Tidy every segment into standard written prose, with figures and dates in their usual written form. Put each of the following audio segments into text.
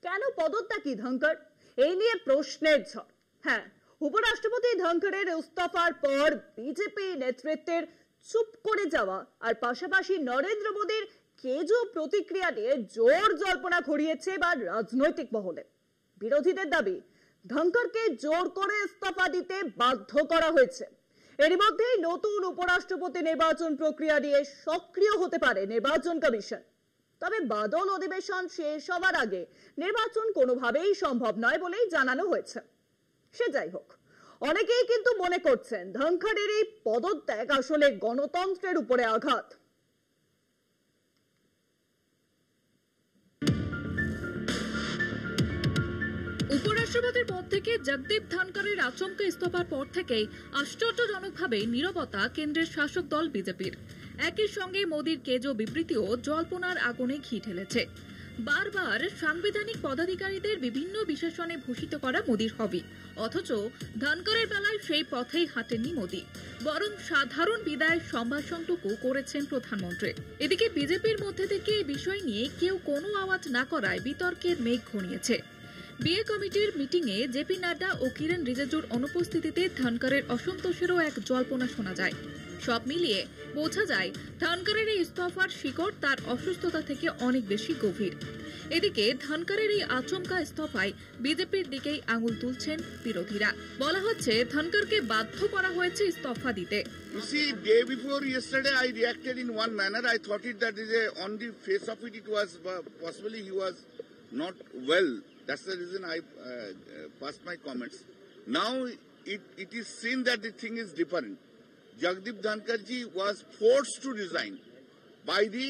কেন পদত্যাগী ধনখড়? এই নিয়ে প্রশ্নের ঝড়। হ্যাঁ, উপরাষ্ট্রপতি ধনখড়ের ইস্তফার পর বিজেপি নেতৃত্বের চুপ করে যাওয়া আর পাশাপাশি নরেন্দ্র মোদীর কেজো প্রতিক্রিয়া নিয়ে জোর জল্পনা ছড়িয়েছে এবার রাজনৈতিক মহলে। বিরোধীদের দাবি, ধনখড়কে জোর করে ইস্তফা দিতে বাধ্য করা হয়েছে। এর মধ্যেই নতুন উপরাষ্ট্রপতি নির্বাচন প্রক্রিয়া নিয়ে সক্রিয় হতে পারে নির্বাচন কমিশন। তবে বাদল অধিবেশন শেষ হওয়ার আগে নির্বাচন কোনোভাবেই সম্ভব নয় বলেই জানানো হয়েছে। সে যাই হোক, অনেকেই কিন্তু মনে করছেন ধনখড়ের এই পদত্যাগ আসলে গণতন্ত্রের উপরে আঘাত। উপরাষ্ট্রপতির পদ থেকে জগদীপ ধনখড়ের আচমকা ইস্তফার পর থেকেই আশ্চর্যজনকভাবে নীরবতা কেন্দ্রের শাসক দল বিজেপির। একই সঙ্গে মোদীর কেজো বিবৃতিও জল্পনার আগুনে ঘি ঢেলেছে। বারবার সাংবিধানিক পদাধিকারীদের বিভিন্ন বিশেষণে ভূষিত করা মোদীর হবি, অথচ ধনখড়ের বেলায় সেই পথেই হাঁটেননি মোদী, বরং সাধারণ বিদায় সম্ভাষণটুকু করেছেন প্রধানমন্ত্রী। এদিকে বিজেপির মধ্যে থেকে এই বিষয় নিয়ে কেউ কোনো আওয়াজ না করায় বিতর্কের মেঘ ঘনিয়েছে। বিএ কমিটির মিটিংয়ে জেপি নাড্ডা ও কিরেন রিজিজুর অনুপস্থিতিতে ধনখড়ের অসন্তোষেরও এক জল্পনা শোনা যায়। সব মিলিয়ে বোঝা যায় ধনখড়ের এই ইস্তফার শিকড় তার অসুস্থতা থেকে অনেক বেশি গভীর। এদিকে ধনখড়ের এই আচমকা ইস্তফায় বিজেপির দিকেই আঙুল তুলছেন বিরোধীরা। বলা হচ্ছে ধনখড়কে বাধ্য করা হয়েছে ইস্তফা দিতে। You see, day before yesterday I reacted in one manner. I thought it that is on the face of it was possibly he was not well. That's the reason I passed my comments. Now it is seen that the thing is different. Jagdeep Dhankar ji was forced to resign by the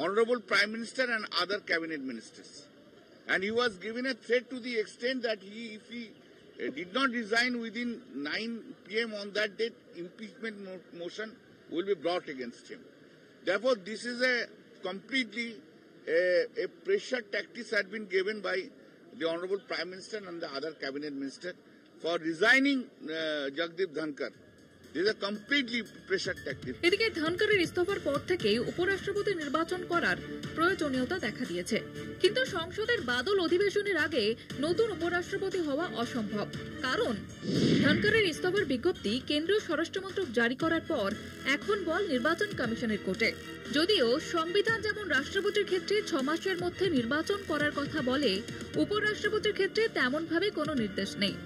Honorable Prime Minister and other cabinet ministers. And he was given a threat to the extent that if he did not resign within 9 p.m. on that date, impeachment motion will be brought against him. Therefore, this is a completely a pressure tactics had been given by the Honorable Prime Minister and the other cabinet minister for resigning Jagdeep Dhankar. This is a completely pressure tactic. এদিকে ধনখড়ের ইস্তফার পর থেকেই উপরাষ্ট্রপতি নির্বাচন করার প্রয়োজনীয়তা দেখা দিয়েছে, কিন্তু সংসদের বাদল অধিবেশনের আগে নতুন উপরাষ্ট্রপতি হওয়া অসম্ভব। কারণ ধনখড়ের ইস্তফার বিজ্ঞপ্তি কেন্দ্রীয় স্বরাষ্ট্রমন্ত্রক জারি করার পর এখন বল নির্বাচন কমিশনের কোর্টে। যদিও সংবিধান যেমন রাষ্ট্রপতির ক্ষেত্রে 6 মাসের মধ্যে নির্বাচন করার কথা বলে, উপরাষ্ট্রপতির ক্ষেত্রে তেমন ভাবে কোনো নির্দেশ নেই।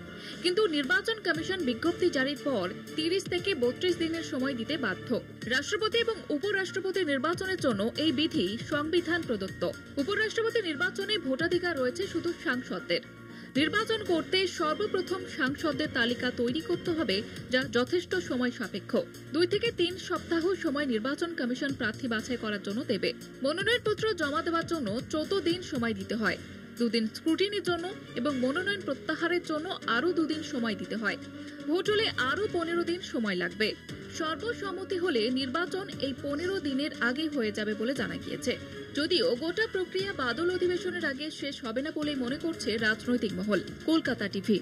কিন্তু নির্বাচন কমিশন বিজ্ঞপ্তি জারির পর 30 থেকে 32 দিনের সময় দিতে বাধ্য। রাষ্ট্রপতি এবং উপরাষ্ট্রপতি নির্বাচনের জন্য এই বিধি সংবিধান প্রদত্ত। উপরাষ্ট্রপতি নির্বাচনে ভোটাধিকার রয়েছে শুধু সাংসদদের। নির্বাচন করতে সর্বপ্রথম সাংসদদের তালিকা তৈরি করতে হবে, যা যথেষ্ট সময় সাপেক্ষ। 2 থেকে 3 সপ্তাহ সময় নির্বাচন কমিশন প্রার্থী বাছাই করার জন্য দেবে। মনোনয়নপত্র জমা দেওয়ার জন্য 14 দিন সময় দিতে হয়। 2 দিন স্ক্রুটিনির জন্য এবং মনোনয়ন প্রত্যাহারের জন্য আরো 2 দিন সময় দিতে হয়। ভোট হলে আরো 15 দিন সময় লাগবে। সর্বসম্মতি হলে নির্বাচন এই 15 দিনের আগে হয়ে যাবে বলে জানা গিয়েছে। যদিও গোটা প্রক্রিয়া বাদল অধিবেশনের আগে শেষ হবে না বলেই মনে করছে রাজনৈতিক মহল। কলকাতা টিভি।